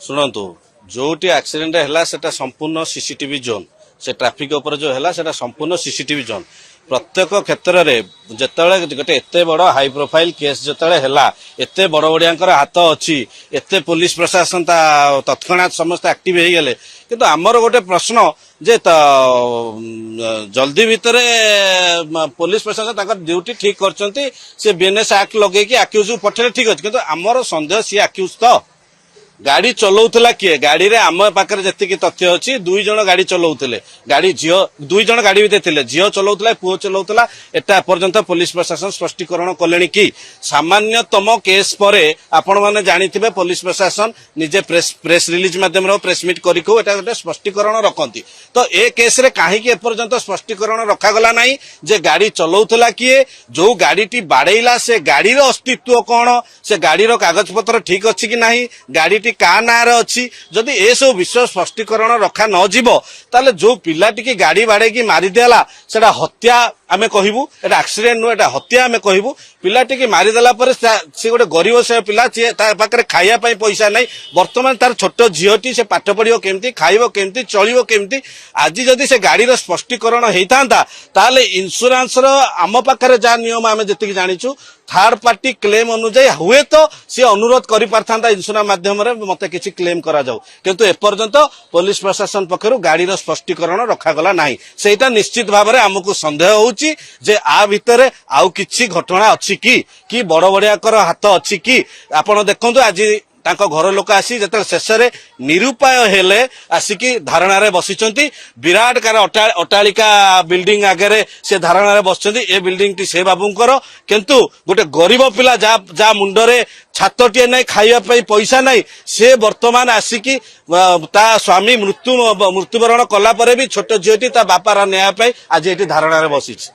शुणु जो एक्सीडेंट है संपूर्ण सीसीटीवी जोन से ट्रैफिक उपर जो है संपूर्ण सीसीटीवी जोन प्रत्येक क्षेत्र में जिते गोटे एत बड़ हाई प्रोफाइल केस जिते एत बड़ बड़िया हाथ अच्छी एत पुलिस प्रशासन तत्क्षणात समस्त एक्टिव हो गले किंतु आमर गोटे प्रश्न जे जल्दी भितर पुलिस प्रशासन ड्यूटी ठीक कर बीएनएस एक्ट लगे आक्यूज पठेले ठीक अच्छे किंतु आमर सन्देह सी आक्यूज तो गाड़ी चलाउला किए गाड़ी रे आम पाखे जी तथ्य अच्छी दुई जन गाड़ी चलाउले गाड़ी झील दुई जन गाड़ी भी थे झील चलाउला पुओ चलाउला एटा पर्यंत पुलिस प्रशासन स्पष्टीकरण कले कि सामान्यतम केस पर आपण मैंने जानिथिबे पुलिस प्रशासन निजे प्रेस रिलीज माध्यम प्रेस मीट करिको एटा गोटे स्पष्टीकरण रखती तो ए केस रे काहेकि एपर्यंत स्पष्टीकरण रखागला नहीं जे गाड़ी चलाउला किए जो गाड़ी बाड़ेला से गाड़ी अस्तित्व कौन से गाड़ी कागज पत्र ठीक अच्छी कि नहीं गाड़ी का नार अच्छी जदि ए सब विषय स्पष्टीकरण रखा न जीवो ताले जो पिलाटी की गाड़ी बाड़े की मारिदेला सेटा हत्या आमे कहबू एटा एक्सीडेंट नु एटा हत्या आमे कहबू पिलाटी की मारिदेला पर से गोटे गरीब से पिला पाखे खाइया पैसा नहीं वर्तमान तार छोट झीटी से पाठ पढ़ो केमती खाइबो केमती चलिबो केमती आज जदि से गाड़ी स्पष्टीकरण होता ताले इंश्योरेंस आम पाखे जहाँ नियम आमे जति जानिचु थर्ड पार्टी क्लेम अनुजाई हुए तो सी अनुरोध कर पारथा इंश्योरेंस माध्यम मत किसी क्लेम करा जाऊ किंतु एपर्यंत पुलिस प्रशासन पक्षर गाड़ी स्पष्टीकरण रखागला नहीं सेटा निश्चित भाव में आमको संदेह होउची जे आ भितर आउ किछि घटना अच्छी कि बड़ बड़ियाकर हाथ अच्छी कि आपण देखंतु आज तांको घर लोक आसी जते शेष निरुपाय हेले आसिकी धारणा रे बसिचंती विराट कार अट्टालिका बिल्डिंग आगे से धारणा रे बसचंती ए बिल्डिंग टी से बाबूंकर किंतु गोटे गरीब पिला जा मुंडरे छातटीए नहीं खाइबा पई पैसा नहीं से वर्तमान आसिकी ता स्वामी मृत्युवरण कला परे भी छोट झीटी ता बापार न्याय आज ये धारणा रे बसिछि।